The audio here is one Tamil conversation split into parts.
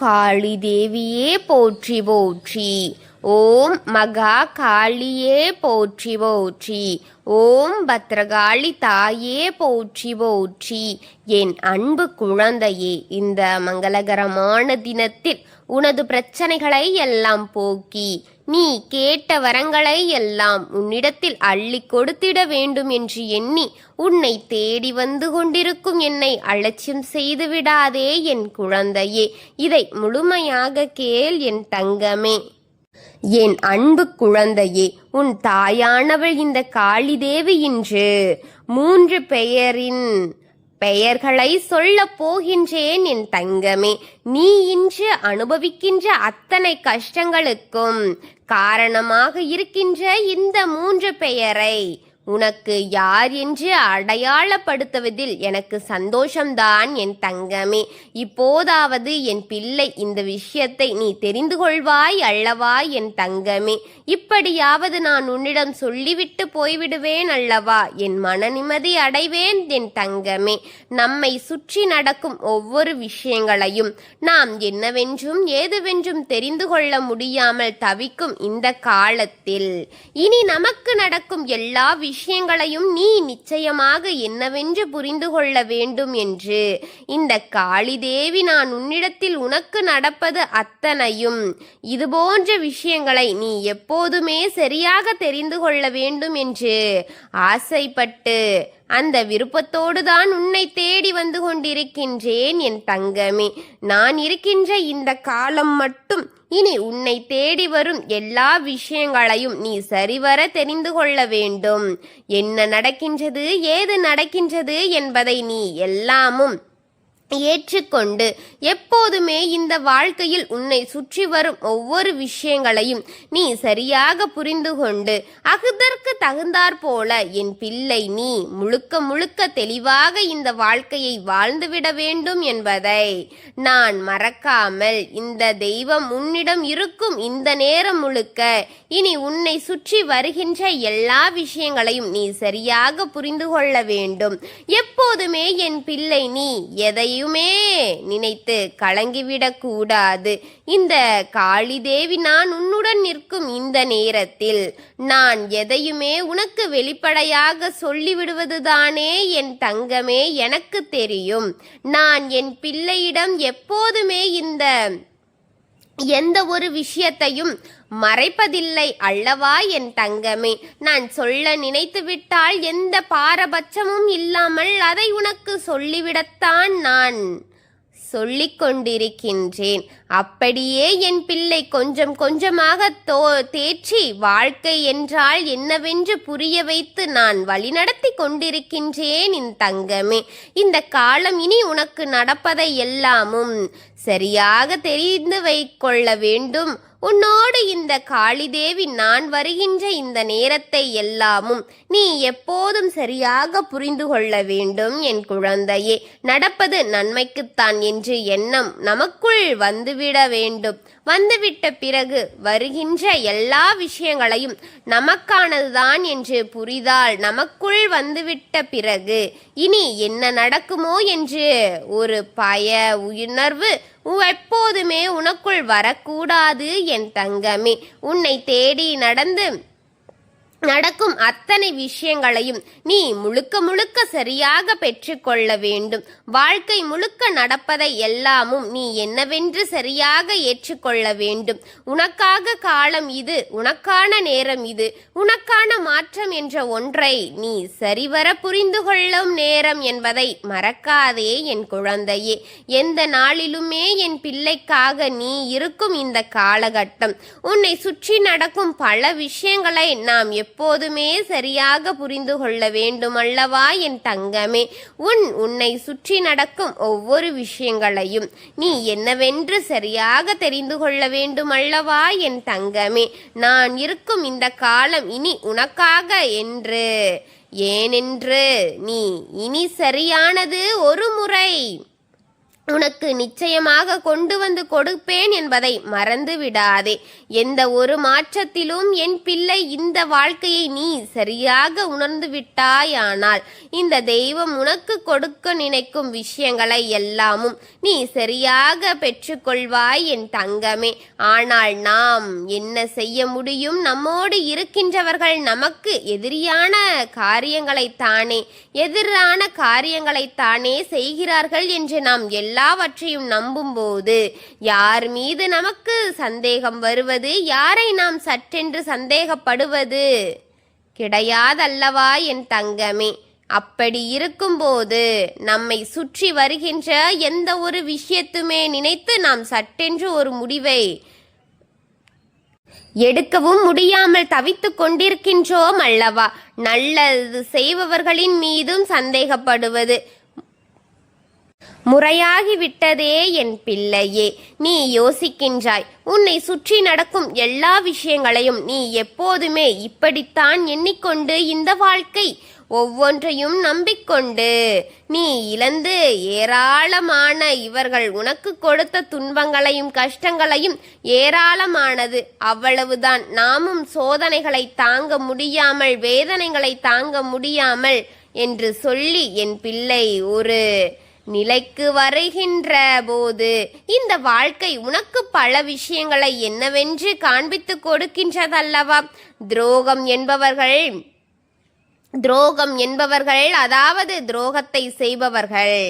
காளி தேவியே போற்றி போற்றி. ஓம் மகா காளியே போற்றி போற்றி. ஓம் பத்ரகாளி தாயே போற்றி போற்றி. என் அன்பு குழந்தையே, இந்த மங்களகரமான தினத்தில் உனது பிரச்சனைகளை எல்லாம் போக்கி நீ கேட்ட வரங்களை எல்லாம் உன்னிடத்தில் அள்ளி கொடுத்திட வேண்டும் என்று எண்ணி உன்னை தேடி வந்து கொண்டிருக்கும் என்னை அலட்சியம் செய்து விடாதே என் குழந்தையே. இதை முழுமையாக கேள் என் தங்கமே. என் அன்பு குழந்தையே, உன் தாயானவள் இந்த காளி தேவி இன்று 3 பெயர்களை சொல்ல போகின்றேன் என் தங்கமே. நீ இன்று அனுபவிக்கின்ற அத்தனை கஷ்டங்களுக்கும் காரணமாக இருக்கின்ற இந்த 3 பெயரை உனக்கு யார் என்று அடையாளப்படுத்துவதில் எனக்கு சந்தோஷம்தான் என் தங்கமே. இப்போதாவது என் பிள்ளை இந்த விஷயத்தை நீ தெரிந்து கொள்வாய் அல்லவா என் தங்கமே. இப்படியாவது நான் உன்னிடம் சொல்லிவிட்டு போய்விடுவேன் அல்லவா, என் மன நிம்மதி அடைவேன் என் தங்கமே. நம்மை சுற்றி நடக்கும் ஒவ்வொரு விஷயங்களையும் நாம் என்னவென்றும் ஏதுவென்றும் தெரிந்து கொள்ள முடியாமல் தவிக்கும் இந்த காலத்தில் இனி நமக்கு நடக்கும் எல்லா விஷயங்களையும் நீ நிச்சயமாக என்னவென்று புரிந்து கொள்ள வேண்டும் என்று இந்த காளி தேவி நான் உன்னிடத்தில் உனக்கு நடப்பது அத்தனையும் இதுபோன்ற விஷயங்களை நீ எப்போதுமே சரியாக தெரிந்து கொள்ள வேண்டும் என்று ஆசைப்பட்டு அந்த விருப்பத்தோடு தான் உன்னை தேடி வந்து கொண்டிருக்கின்றேன் என் தங்கமே. நான் இருக்கின்ற இந்த காலம் மட்டும் இனி உன்னை தேடி வரும் எல்லா விஷயங்களையும் நீ சரிவர தெரிந்து கொள்ள வேண்டும். என்ன நடக்கின்றது, ஏது நடக்கின்றது என்பதை நீ எல்லாமும் ஏற்றுக்கொண்டு எப்போதுமே இந்த வாழ்க்கையில் உன்னை சுற்றி வரும் ஒவ்வொரு விஷயங்களையும் நீ சரியாக புரிந்து கொண்டு அதற்கு தகுந்தாற் போல என் பிள்ளை நீ முழுக்க முழுக்க தெளிவாக இந்த வாழ்க்கையை வாழ்ந்துவிட வேண்டும் என்பதை நான் மறக்காமல் இந்த தெய்வம் உன்னிடம் இருக்கும் இந்த நேரம் முழுக்க இனி உன்னை சுற்றி வருகின்ற எல்லா விஷயங்களையும் நீ சரியாக புரிந்து கொள்ள வேண்டும். எப்போதுமே என் பிள்ளை நீ எதையுமே நினைத்து கலங்கிவிடக் கூடாது. இந்த காளி தேவி நான் உன்னுடன் நிற்கும் இந்த நேரத்தில் நான் எதையுமே உனக்கு வெளிப்படையாக சொல்லிவிடுவதுதானே என் தங்கமே எனக்கு தெரியும். நான் என் பிள்ளையிடம் எப்போதுமே எந்த ஒரு விஷயத்தையும் மறைப்பதில்லை அல்லவா என் தங்கமே. நான் சொல்ல நினைத்து விட்டால் எந்த பாரபட்சமும் இல்லாமல் அதை உனக்கு சொல்லிவிடத்தான் நான் சொல்லிக் கொண்டிருக்கின்றேன். அப்படியே என் பிள்ளை கொஞ்சம் கொஞ்சமாக தேற்றி வாழ்க்கை என்றால் என்னவென்று புரிய வைத்து நான் வழிநடத்தி கொண்டிருக்கின்றேன் என் தங்கமே. இந்த காலம் இனி உனக்கு நடப்பதை எல்லாமும் சரியாக தெரிந்து வைக்கொள்ள வேண்டும். உன்னோடு இந்த காளி தேவி நான் வருகின்ற இந்த நேரத்தை எல்லாமும் நீ எப்போதும் சரியாக புரிந்து கொள்ள வேண்டும் என் குழந்தையே. நடப்பது நன்மைக்குத்தான் என்று எண்ணம் நமக்குள் வந்துவிட வேண்டும். வந்துவிட்ட பிறகு வருகின்ற எல்லா விஷயங்களையும் நமக்கானதுதான் என்று புரிதால் நமக்குள் வந்துவிட்ட பிறகு இனி என்ன நடக்குமோ என்று ஒரு உணர்வு எப்போதுமே உனக்குள் வரக்கூடாது என் தங்கமே. உன்னை தேடி நடக்கும் அத்தனை விஷயங்களையும் நீ முழுக்க முழுக்க சரியாக பெற்றுக்கொள்ள வேண்டும். வாழ்க்கை முழுக்க நடப்பதை எல்லாமும் நீ என்னவென்று சரியாக ஏற்றுக்கொள்ள வேண்டும். உனக்காக காலம் இது, உனக்கான நேரம் இது, உனக்கான மாற்றம் என்ற ஒன்றை நீ சரிவர புரிந்து கொள்ளும் நேரம் என்பதை மறக்காதே என் குழந்தையே. எந்த நாளிலுமே என் பிள்ளைக்காக நீ இருக்கும் இந்த காலகட்டம் உன்னை சுற்றி நடக்கும் பல விஷயங்களை நாம் எப்போதுமே சரியாக புரிந்து கொள்ள வேண்டும் அல்லவா என் தங்கமே. உன்னை சுற்றி நடக்கும் ஒவ்வொரு விஷயங்களையும் நீ என்னவென்று சரியாக தெரிந்து கொள்ள வேண்டும் அல்லவா என் தங்கமே. நான் இருக்கும் இந்த காலம் இனி உனக்காக ஏனென்று நீ இனி சரியானது ஒரு முறை உனக்கு நிச்சயமாக கொண்டு வந்து கொடுப்பேன் என்பதை மறந்து விடாதே. எந்த ஒரு மாற்றத்திலும் என் பிள்ளை இந்த வாழ்க்கையை நீ சரியாக உணர்ந்து விட்டாயானால் இந்த தெய்வம் உனக்கு கொடுக்க நினைக்கும் விஷயங்களை எல்லாமும் நீ சரியாக பெற்றுக்கொள்வாய் என் தங்கமே. ஆனால் நாம் என்ன செய்ய முடியும்? நம்மோடு இருக்கின்றவர்கள் நமக்கு எதிரான காரியங்களைத்தானே செய்கிறார்கள் என்று நாம் எல்லாவற்றையும் நம்பும்போது யார் மீது நமக்கு சந்தேகம் வருவது? யாரை நாம் சற்றென்று சந்தேகப்படுவது கிடையாதல்லவா என் தங்கமே? அப்படி இருக்கும்போது நம்மை சுற்றி வருகின்ற எந்த ஒரு விஷயத்துமே நினைத்து நாம் சட்டென்று ஒரு முடிவை எடுக்கவும் முடியாமல் தவித்துக் கொண்டிருக்கின்றோம் அல்லவா? நல்லது செய்பவர்களின் மீதும் சந்தேகப்படுவது முறையாகிவிட்டதே என் பிள்ளையே. நீ யோசிக்கின்றாய், உன்னை சுற்றி நடக்கும் எல்லா விஷயங்களையும் நீ எப்போதுமே இப்படித்தான் எண்ணிக்கொண்டு இந்த வாழ்க்கை ஒவ்வொன்றையும் நம்பிக்கொண்டு நீ இழந்து ஏராளமான இவர்கள் உனக்கு கொடுத்த துன்பங்களையும் கஷ்டங்களையும் ஏராளமானது. அவ்வளவுதான். நாமும் சோதனைகளை தாங்க முடியாமல் வேதனைகளை தாங்க முடியாமல் என்று சொல்லி என் பிள்ளை ஒரு நிலைக்கு வருகின்ற போது இந்த வாழ்க்கை உனக்கு பல விஷயங்களை என்னவென்று காண்பித்து கொடுக்கின்றதல்லவா? துரோகம் என்பவர்கள் அதாவது துரோகத்தை செய்பவர்கள்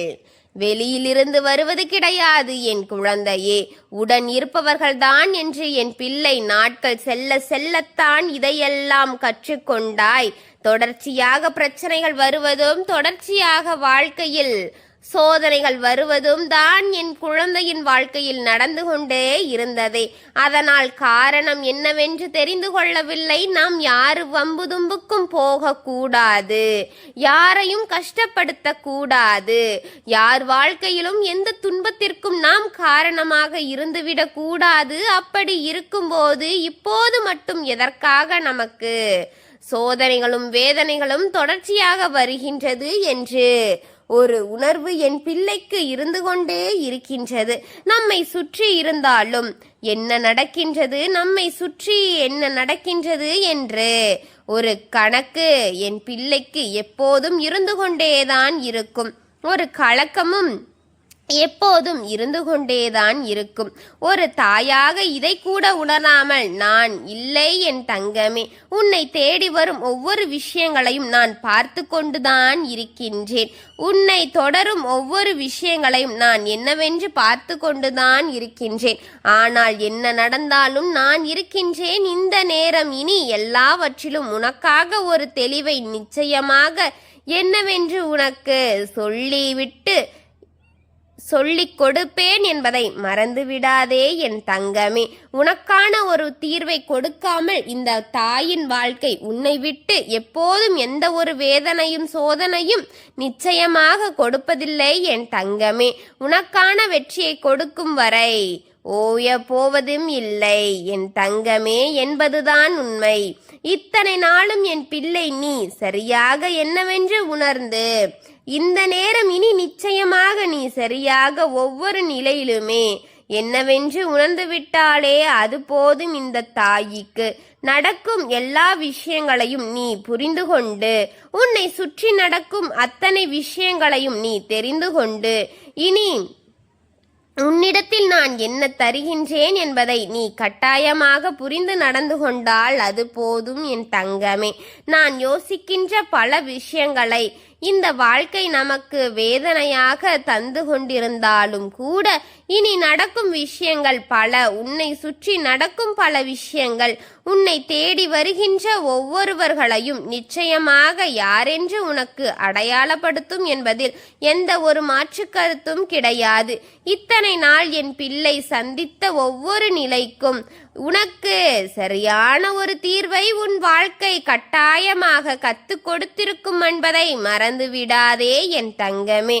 வெளியிலிருந்து வருவது கிடையாது என் குழந்தையே, உடன் இருப்பவர்கள்தான் என்று என் பிள்ளை நாட்கள் செல்லத்தான் இதையெல்லாம் கற்றுக்கொண்டாய். தொடர்ச்சியாக பிரச்சனைகள் வருவதும் தொடர்ச்சியாக வாழ்க்கையில் சோதனைகள் வருவதும் தான் என் குழந்தையின் வாழ்க்கையில் நடந்து கொண்டே இருந்ததே. அதனால் காரணம் என்னவென்று தெரிந்து கொள்ளவில்லை. நாம் யாரு வம்பு தும்புக்கும் போகக்கூடாது, யாரையும் கஷ்டப்படுத்த கூடாது, யார் வாழ்க்கையிலும் எந்த துன்பத்திற்கும் நாம் காரணமாக இருந்துவிடக் கூடாது. அப்படி இருக்கும்போது இப்போது மட்டும் எதற்காக நமக்கு சோதனைகளும் வேதனைகளும் தொடர்ச்சியாக வருகின்றது என்று ஒரு உணர்வு என் பிள்ளைக்கு இருந்து கொண்டே இருக்கின்றது. நம்மை சுற்றி இருந்தாலும் என்ன நடக்கின்றது, நம்மை சுற்றி என்ன நடக்கின்றது என்று ஒரு கணக்கு என் பிள்ளைக்கு எப்போதும் இருந்து கொண்டேதான் இருக்கும். ஒரு கலக்கமும் எப்போதும் இருந்து கொண்டேதான் இருக்கும். ஒரு தாயாக இதை கூட உணராமல் நான் இல்லை என் தங்கமே, உன்னை தேடி வரும் ஒவ்வொரு விஷயங்களையும் நான் பார்த்து கொண்டுதான் இருக்கின்றேன். உன்னை தொடரும் ஒவ்வொரு விஷயங்களையும் நான் என்னவென்று பார்த்து கொண்டுதான் இருக்கின்றேன். ஆனால் என்ன நடந்தாலும் நான் இருக்கின்றேன். இந்த நேரம் இனி எல்லாவற்றிலும் உனக்காக ஒரு தெளிவை நிச்சயமாக என்னவென்று உனக்கு சொல்லிக் கொடுப்பேன் என்பதை மறந்து விடாதே என் தங்கமே. உனக்கான ஒரு தீர்வை கொடுக்காமல் இந்த தாயின் வாழ்க்கை உன்னை விட்டு எப்போதும் எந்த ஒரு வேதனையும் சோதனையும் நிச்சயமாக கொடுப்பதில்லை என் தங்கமே. உனக்கான வெற்றியை கொடுக்கும் வரை ஓய போவதும் இல்லை என் தங்கமே என்பதுதான் உண்மை. இத்தனை நாளும் என் பிள்ளை நீ சரியாக என்னவென்று உணர்ந்து இந்த நேரம் இனி நிச்சயமாக நீ சரியாக ஒவ்வொரு நிலையிலுமே என்னவென்று உணர்ந்து விட்டாலே அது போதும். இந்த தாய்க்கு நடக்கும் எல்லா விஷயங்களையும் நீ புரிந்து கொண்டு உன்னை சுற்றி நடக்கும் அத்தனை விஷயங்களையும் நீ தெரிந்து கொண்டு இனி உன்னிடத்தில் நான் என்ன தருகின்றேன் என்பதை நீ கட்டாயமாக புரிந்து நடந்து கொண்டால் அது போதும் என் தங்கமே. நான் யோசிக்கின்ற பல விஷயங்களை இந்த வாழ்க்கை நமக்கு வேதனையாக தந்து கொண்டிருந்தாலும் கூட இனி நடக்கும் விஷயங்கள் பல, உன்னை சுற்றி நடக்கும் பல விஷயங்கள் உன்னை தேடி வருகின்ற ஒவ்வொருவர்களையும் நிச்சயமாக யாரென்று உனக்கு அடையாளப்படுத்தும் என்பதில் எந்த ஒரு மாற்று கருத்தும் கிடையாது. இத்தனை நாள் என் பிள்ளை சந்தித்த ஒவ்வொரு நிலைக்கும் உனக்கு சரியான ஒரு தீர்வை உன் வாழ்க்கை கட்டாயமாக கற்றுக் கொடுத்திருக்கும் என்பதை மறந்து விடாதே என் தங்கமே.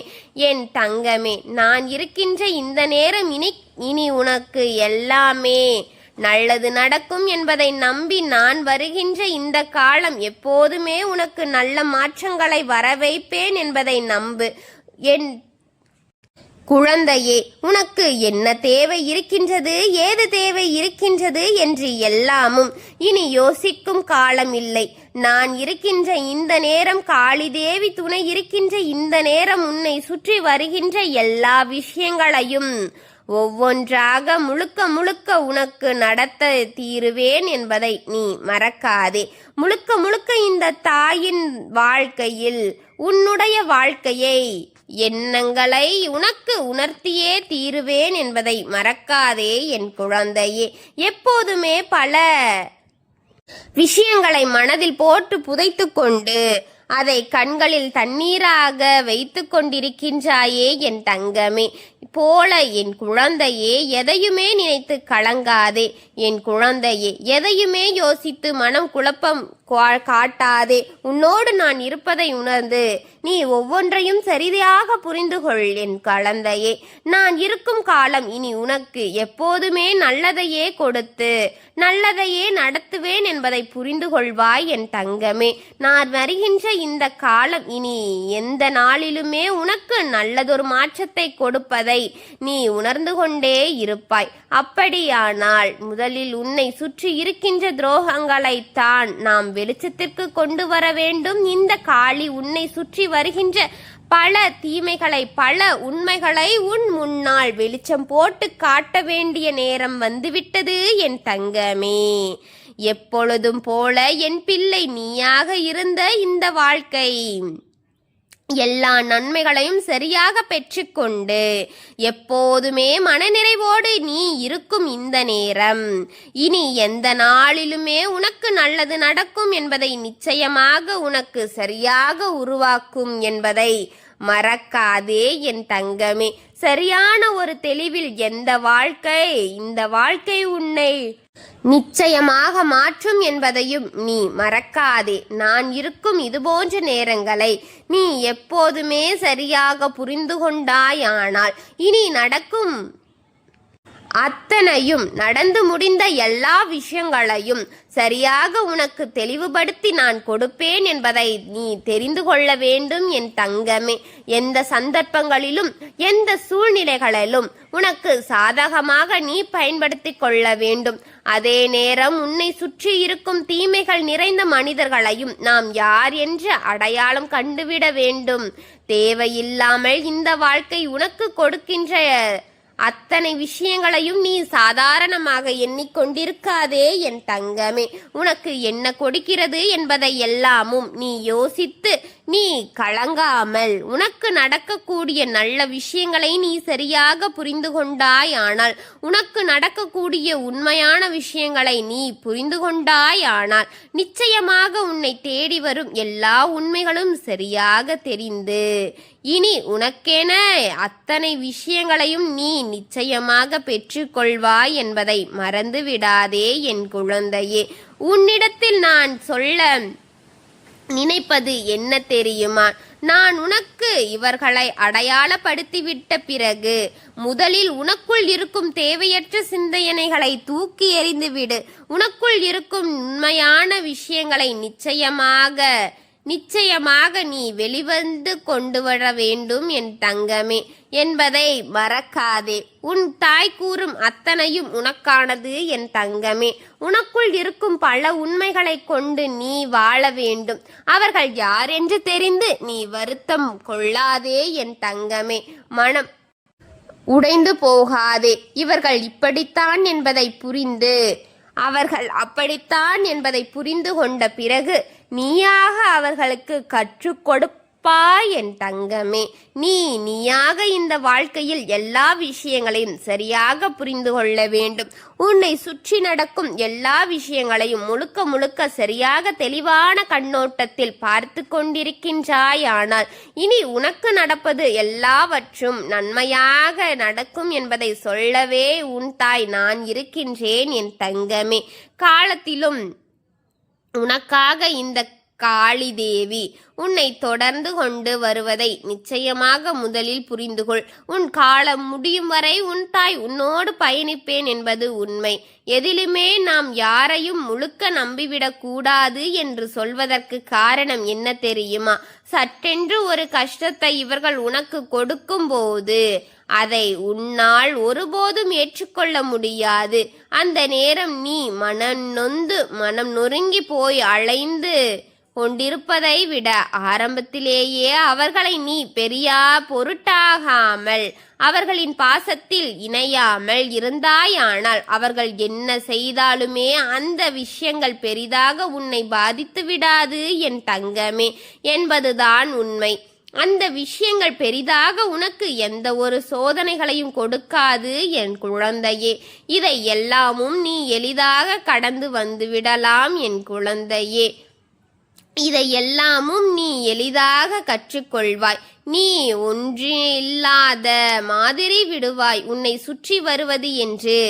என் தங்கமே, நான் இருக்கின்ற இந்த நேரம் இனி உனக்கு எல்லாமே நல்லது நடக்கும் என்பதை நம்பி நான் வருகின்ற இந்த காலம் எப்போதுமே உனக்கு நல்ல மாற்றங்களை வரவைப்பேன் என்பதை நம்பு. என் குழந்தையே, உனக்கு என்ன தேவை இருக்கின்றது, ஏது தேவை இருக்கின்றது என்று எல்லாமும் இனி யோசிக்கும் காலம் இல்லை. நான் இருக்கின்ற இந்த நேரம், காளி தேவி துணை இருக்கின்ற இந்த நேரம், உன்னை சுற்றி வருகின்ற எல்லா விஷயங்களையும் ஒவ்வொன்றாக முழுக்க முழுக்க உனக்கு நடத்த தீருவேன் என்பதை நீ மறக்காதே. முழுக்க முழுக்க இந்த தாயின் வாழ்க்கையில் உன்னுடைய வாழ்க்கையை, எண்ணங்களை உனக்கு உணர்த்தியே தீருவேன் என்பதை மறக்காதே என் குழந்தையே. எப்போதுமே பல விஷயங்களை மனதில் போட்டு புதைத்து கொண்டு அதை கண்களில் தண்ணீராக வைத்து கொண்டிருக்கின்றாயே என் தங்கமே போல என் குழந்தையே, எதையுமே நினைத்து கலங்காதே என் குழந்தையே. எதையுமே யோசித்து மனம் குழப்பம் காட்டாதே. உன்னோடு நான் இருப்பதை உணர்ந்து நீ ஒவ்வொன்றையும் சரியாக புரிந்து கொள் என் குழந்தையே. நான் இருக்கும் காலம் இனி உனக்கு எப்போதுமே நல்லதையே கொடுத்து நல்லதையே நடத்துவேன் என்பதை புரிந்து கொள்வாய் என் தங்கமே. நான் வருகின்ற இந்த காலம் இனி எந்த நாளிலுமே உனக்கு நல்லதொரு மாற்றத்தை கொடுப்பதை நீ உணர்ந்து கொண்டே இருப்பாய். அப்படியானால் முதலில் உன்னை சுற்றி இருக்கின்ற துரோகங்களைத்தான் நாம் வெளிச்சத்திற்கு கொண்டு வர வேண்டும். இந்த காளி உன்னை சுற்றி வருகின்ற பல தீமைகளை, பல உண்மைகளை உன் முன்னால் வெளிச்சம் போட்டு காட்ட வேண்டிய நேரம் வந்துவிட்டது என் தங்கமே. எப்பொழுதும் போல என் பிள்ளை நீயாக இருந்த இந்த வாழ்க்கை எல்லா நன்மைகளையும் சரியாக பெற்றுக்கொண்டு எப்போதுமே மனநிறைவோடு நீ இருக்கும் இந்த நேரம் இனி எந்த நாளிலுமே உனக்கு நல்லது நடக்கும் என்பதை நிச்சயமாக உனக்கு சரியாக உருவாக்கும் என்பதை மறக்காதே என் தங்கமே. சரியான ஒரு தெளிவில் இந்த வாழ்க்கை உன்னை நிச்சயமாக மாற்றும் என்பதையும் நீ மறக்காதே. நான் இருக்கும் இதுபோன்ற நேரங்களை நீ எப்போதுமே சரியாக புரிந்து கொண்டாயானால் இனி நடக்கும் அத்தனையும், நடந்து முடிந்த எல்லா விஷயங்களையும் சரியாக உனக்கு தெளிவுபடுத்தி நான் கொடுப்பேன் என்பதை நீ தெரிந்து கொள்ள வேண்டும் என் தங்கமே. எந்த சந்தர்ப்பங்களிலும் எந்த சூழ்நிலைகளிலும் உனக்கு சாதகமாக நீ பயன்படுத்தி கொள்ள வேண்டும். அதே நேரம் உன்னை சுற்றி இருக்கும் தீமைகள் நிறைந்த மனிதர்களையும் நாம் யார் என்று அடையாளம் கண்டுவிட வேண்டும். தேவையில்லாமல் இந்த வாழ்க்கை உனக்கு கொடுக்கின்ற அத்தனை விஷயங்களையும் நீ சாதாரணமாக எண்ணிக்கொண்டிருக்காதே என் தங்கமே. உனக்கு என்ன கொடுக்கிறது என்பதை எல்லாமும் நீ யோசித்து நீ கலங்காமல் உனக்கு நடக்கக்கூடிய நல்ல விஷயங்களை நீ சரியாக புரிந்து கொண்டாய். ஆனால் உனக்கு நடக்கக்கூடிய உண்மையான விஷயங்களை நீ புரிந்து கொண்டாய். ஆனால் நிச்சயமாக உன்னை தேடி வரும் எல்லா உண்மைகளும் சரியாக தெரிந்து இனி உனக்கென அத்தனை விஷயங்களையும் நீ நிச்சயமாக பெற்றுக்கொள்வாய் என்பதை மறந்து விடாதே என் குழந்தையே. உன்னிடத்தில் நான் சொல்ல நினைப்பது என்ன தெரியுமா? நான் உனக்கு இவர்களை அடையாளப்படுத்திவிட்ட பிறகு முதலில் உனக்குள் இருக்கும் தேவையற்ற சிந்தனைகளை தூக்கி எறிந்துவிடு. உனக்குள் இருக்கும் உண்மையான விஷயங்களை நிச்சயமாக நீ வெளிவந்து கொண்டு வர வேண்டும் என் தங்கமே என்பதை மறக்காதே. உன் தாய் கூறும் அத்தனையும் உனக்கானது என் தங்கமே. உனக்குள் இருக்கும் பல உண்மைகளை கொண்டு நீ வாழ வேண்டும். அவர்கள் யார் என்று தெரிந்து நீ வருத்தம் கொள்ளாதே என் தங்கமே. மனம் உடைந்து போகாதே. இவர்கள் இப்படித்தான் என்பதை புரிந்து அவர்கள் அப்படித்தான் என்பதை புரிந்து கொண்ட பிறகு நீயாக அவர்களுக்கு கற்றுக் கொடுப்பாய் என் தங்கமே. நீயாக இந்த வாழ்க்கையில் எல்லா விஷயங்களையும் சரியாக புரிந்து கொள்ள வேண்டும். உன்னை சுற்றி நடக்கும் எல்லா விஷயங்களையும் முழுக்க முழுக்க சரியாக தெளிவான கண்ணோட்டத்தில் பார்த்து கொண்டிருக்கின்றாய். ஆனால் இனி உனக்கு நடப்பது எல்லாவற்றும் நன்மையாக நடக்கும் என்பதை சொல்லவே உன் தாய் நான் இருக்கின்றேன் என் தங்கமே. காலத்திலும் உனக்காக இந்த காளி தேவி உன்னை தொடர்ந்து கொண்டு வருவதை நிச்சயமாக முதலில் புரிந்துகொள். உன் காலம் முடியும் வரை உன் தாய் உன்னோடு பயணிப்பேன் என்பது உண்மை. எதிலுமே நாம் யாரையும் முழுக்க நம்பிவிடக் கூடாது என்று சொல்வதற்கு காரணம் என்ன தெரியுமா? சட்டென்று ஒரு கஷ்டத்தை இவர்கள் உனக்கு கொடுக்கும் போது அதை உன்னால் ஒருபோதும் ஏற்றுக்கொள்ள முடியாது. அந்த நேரம் நீ மனம் நொந்து மனம் நொறுங்கி போய் அலைந்து கொண்டிருப்பதை விட ஆரம்பத்திலேயே அவர்களை நீ பெரியா பொருட்டாகாமல் அவர்களின் பாசத்தில் இணையாமல் இருந்தாயானால் அவர்கள் என்ன செய்தாலுமே அந்த விஷயங்கள் பெரிதாக உன்னை பாதித்து விடாது என் தங்கமே என்பதுதான் உண்மை. அந்த விஷயங்கள் பெரிதாக உனக்கு எந்த ஒரு சோதனைகளையும் கொடுக்காது என் குழந்தையே. இதை எல்லாமும் நீ எளிதாக கடந்து வந்து விடலாம் என் குழந்தையே. இதை எல்லாமும் நீ எளிதாக கற்றுக்கொள்வாய். நீ ஒன்றில்லாத மாதிரி விடுவாய். உன்னை சுற்றி வருவது என்று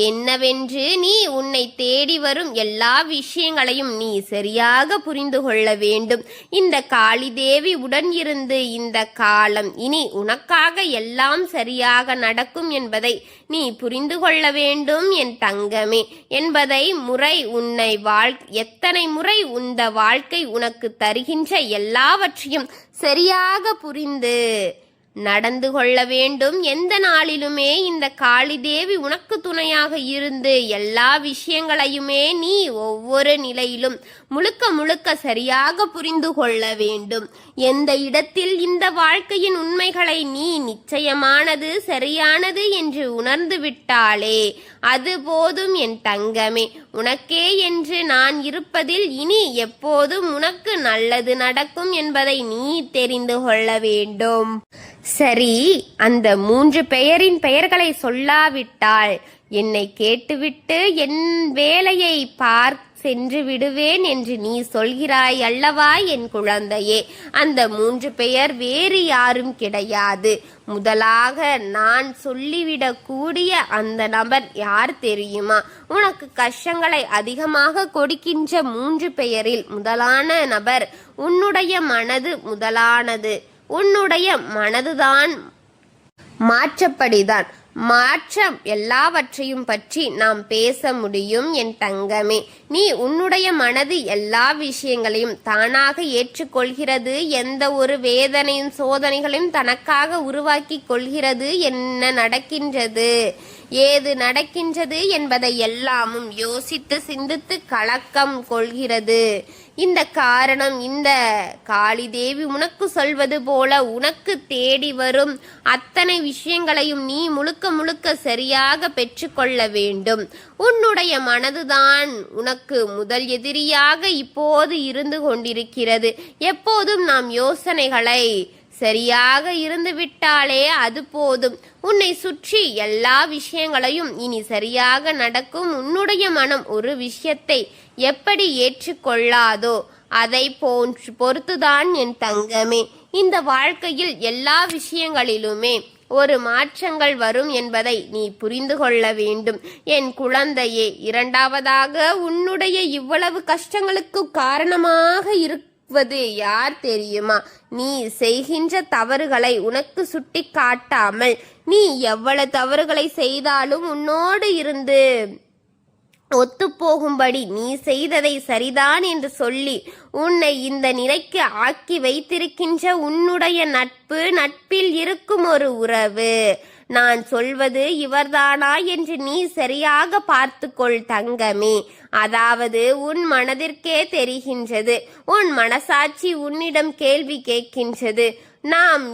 என்னவென்று நீ உன்னை தேடி வரும் எல்லா விஷயங்களையும் நீ சரியாக புரிந்து கொள்ள வேண்டும். இந்த காளி தேவி உடன் இருந்து இந்த காலம் இனி உனக்காக எல்லாம் சரியாக நடக்கும் என்பதை நீ புரிந்து கொள்ள வேண்டும் என் தங்கமே என்பதை எத்தனை முறை இந்த வாழ்க்கை உனக்கு தருகின்ற எல்லாவற்றையும் சரியாக புரிந்து நடந்து கொள்ள வேண்டும். எந்த நாளிலுமே இந்த காளி தேவி உனக்கு துணையாக இருந்து எல்லா விஷயங்களையுமே நீ ஒவ்வொரு நிலையிலும் முழுக்க முழுக்க சரியாக புரிந்து கொள்ள வேண்டும். எந்த இடத்தில் இந்த வாழ்க்கையின் உண்மைகளை நீ நிச்சயமானது சரியானது என்று உணர்ந்து விட்டாலே அது போதும் என் தங்கமே. உனக்கே என்று நான் இருப்பதில் இனி எப்போதும் உனக்கு நல்லது நடக்கும் என்பதை நீ தெரிந்து கொள்ள வேண்டும். சரி, அந்த 3 பெயரின் பெயர்களை சொல்லாவிட்டால் என்னை கேட்டுவிட்டு என் வேலையை சென்று விடுவேன் என்று நீ சொல்கிறாய் அல்லவா என் குழந்தையே? அந்த 3 பெயர் வேறு யாரும் கிடையாது. முதலாக நான் சொல்லிவிடக்கூடிய அந்த நபர் யார் தெரியுமா? உனக்கு கஷ்டங்களை அதிகமாக கொடுக்கின்ற 3 பெயரில் முதலான நபர் உன்னுடைய மனது. முதலானது உன்னுடைய மனதுதான். மாற்றப்படிதான் மாற்றம் எல்லாவற்றையும் பற்றி நாம் பேச முடியும் என் தங்கமே. நீ உன்னுடைய மனது எல்லா விஷயங்களையும் தானாக ஏற்றுக்கொள்கிறது. எந்த ஒரு வேதனையும் சோதனைகளையும் தனக்காக உருவாக்கி கொள்கிறது. என்ன நடக்கின்றது ஏது நடக்கின்றது என்பதை எல்லாமும் யோசித்து சிந்தித்து கலக்கம் கொள்கிறது. இந்த காரணம் இந்த காளி தேவி உனக்கு சொல்வது போல உனக்கு தேடி வரும் அத்தனை விஷயங்களையும் நீ முழுக்க முழுக்க சரியாக பெற்றுக்கொள்ள வேண்டும். உன்னுடைய மனதுதான் உனக்கு முதல் எதிரியாக இப்போது இருந்து கொண்டிருக்கிறது. எப்போதும் நாம் யோசனைகளை சரியாக இருந்து விட்டாலே அது போதும். உன்னை சுற்றி எல்லா விஷயங்களையும் இனி சரியாக நடக்கும். உன்னுடைய மனம் ஒரு விஷயத்தை எப்படி ஏற்றுக்கொள்ளாதோ அதை பொறுத்துதான் என் தங்கமே இந்த வாழ்க்கையில் எல்லா விஷயங்களிலுமே ஒரு மாற்றங்கள் வரும் என்பதை நீ புரிந்து கொள்ள வேண்டும் என் குழந்தையே. இரண்டாவதாக, உன்னுடைய இவ்வளவு கஷ்டங்களுக்கு காரணமாக இருப்பது யார் தெரியுமா? நீ செய்கின்ற தவறுகளை உனக்கு சுட்டி காட்டாமல், நீ எவ்வளவு தவறுகளை செய்தாலும் உன்னோடு இருந்து ஒத்துப்போகும்படி நீ செய்ததை சரிதான் என்று சொல்லி உன்னை இந்த நிலைக்கு ஆக்கி வைத்திருக்கின்ற உன்னுடைய நட்பில் இருக்கும் ஒரு உறவு. நான் சொல்வது இவர்தானா என்று நீ சரியாக பார்த்துக்கொள் தங்கமே. அதாவது உன் மனதிற்கே தெரிகின்றது, உன் மனசாட்சி உன்னிடம் கேள்வி கேட்கின்றது. நாம்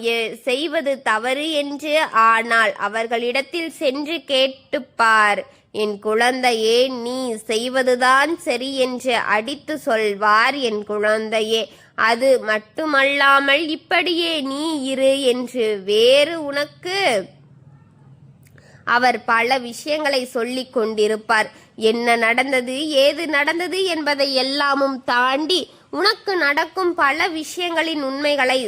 செய்வது தவறு என்று. ஆனால் அவர்களிடத்தில் சென்று கேட்டுப்பார் என் குழந்தையே, நீ செய்வதுதான் சரி என்று அடித்து சொல்வார் என் குழந்தையே. அது மட்டுமல்லாமல் இப்படியே நீ இரு என்று வேறு உனக்கு அவர் பல விஷயங்களை சொல்லிக் கொண்டிருப்பார். என்ன நடந்தது ஏது நடந்தது என்பதை எல்லாமும் தாண்டி உனக்கு நடக்கும் பல விஷயங்களின் உண்மைகளை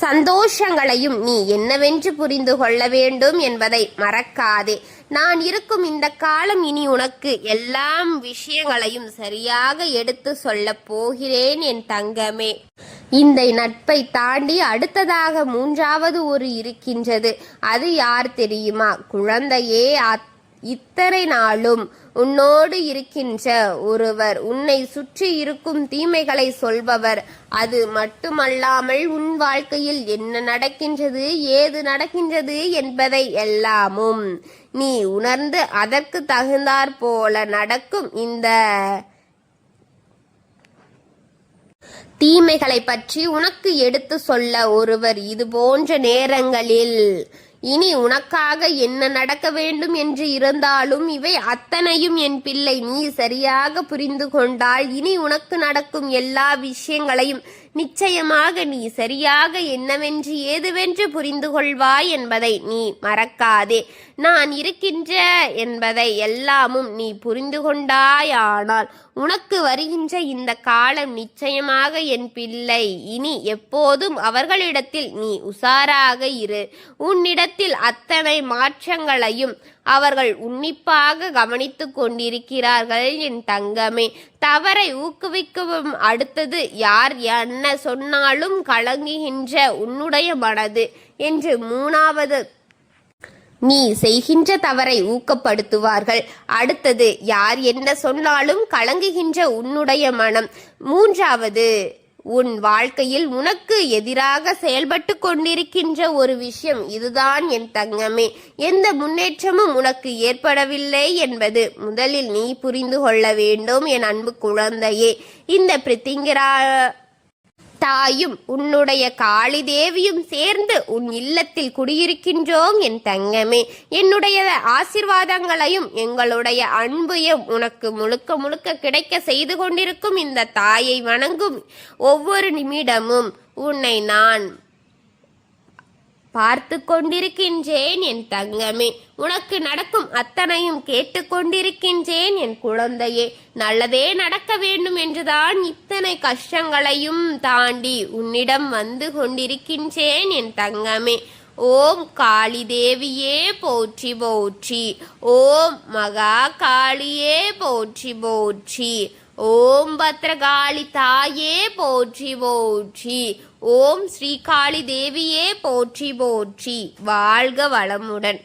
சந்தோஷங்களையும் நீ என்னவென்று புரிந்து கொள்ள வேண்டும் என்பதை மறக்காதே. நான் இருக்கும் இந்த காலம் இனி உனக்கு எல்லா விஷயங்களையும் சரியாக எடுத்து சொல்லப் போகிறேன் என் தங்கமே. இந்த நட்பை தாண்டி அடுத்ததாக மூன்றாவது ஒரு இருக்கின்றது. அது யார் தெரியுமா? குழந்தையே, இத்தனை நாளும் உன்னோடு இருக்கின்ற ஒருவர், உன்னை சுற்றி இருக்கும் தீமைகளை சொல்பவர். அது மட்டுமல்லாமல் உன் வாழ்க்கையில் என்ன நடக்கின்றது, ஏது நடக்கின்றது என்பதை எல்லாமும் நீ உணர்ந்து அதற்கு தகுந்தாற் போல நடக்கும் இந்த தீமைகளை பற்றி உனக்கு எடுத்து சொல்ல ஒருவர். இது போன்ற நேரங்களில் இனி உனக்காக என்ன நடக்க வேண்டும் என்று இருந்தாலும் இவை அத்தனையும் என் பிள்ளை நீ சரியாக புரிந்து கொண்டால் இனி உனக்கு நடக்கும் எல்லா விஷயங்களையும் நிச்சயமாக நீ சரியாக என்னவென்று ஏதுவென்று புரிந்து கொள்வாய் என்பதை நீ மறக்காதே. நான் இருக்கின்ற என்பதை எல்லாமும் நீ புரிந்து கொண்டாயானால் உனக்கு வருகின்ற இந்த காலம் நிச்சயமாக என் பிள்ளை இனி எப்போதும் அவர்களிடத்தில் நீ உசாராக இரு. உன்னிடத்தில் அத்தனை மாற்றங்களையும் அவர்கள் உன்னிப்பாக கவனித்துக் கொண்டிருக்கிறார்கள் என் தங்கமே. தவறை ஊக்குவிக்கவும் அடுத்தது யார் என்ன சொன்னாலும் கலங்குகின்ற உன்னுடைய மனது என்று மூணாவது நீ செய்கின்ற தவறை ஊக்கப்படுத்துவார்கள். அடுத்தது யார் என்ன சொன்னாலும் கலங்குகின்ற உன்னுடைய மனம். மூன்றாவது உன் வாழ்க்கையில் உனக்கு எதிராக செயல்பட்டு கொண்டிருக்கின்ற ஒரு விஷயம். இதுதான் என் தங்கமே. எந்த முன்னேற்றமும் உனக்கு ஏற்படவில்லை என்பது முதலில் நீ புரிந்து கொள்ள வேண்டும் என் அன்பு குழந்தையே. இந்த பிரித்திங்கிரா தாயும் உன்னுடைய காளி தேவியும் சேர்ந்து உன் இல்லத்தில் குடியிருக்கின்றோம் என் தங்கமே. என்னுடைய ஆசீர்வாதங்களையும் எங்களுடைய அன்பையும் உனக்கு முழுக்க முழுக்க கிடைக்க செய்து கொண்டிருக்கும் இந்த தாயை வணங்கும் ஒவ்வொரு நிமிடமும் உன்னை நான் பார்த்து கொண்டிருக்கின்றேன் என் தங்கமே. உனக்கு நடக்கும் அத்தனையும் கேட்டுக்கொண்டிருக்கின்றேன் என் குழந்தையே. நல்லதே நடக்க வேண்டும் என்றுதான் இத்தனை கஷ்டங்களையும் தாண்டி உன்னிடம் வந்து கொண்டிருக்கின்றேன் என் தங்கமே. ஓம் காளி தேவியே போற்றி போற்றி. ஓம் மகா காளியே போற்றி போற்றி. ஓம் பத்ரகாளி தாயே போற்றி போற்றி. ஓம் ஸ்ரீகாளி தேவியே போற்றி போற்றி. வாழ்க வளமுடன்.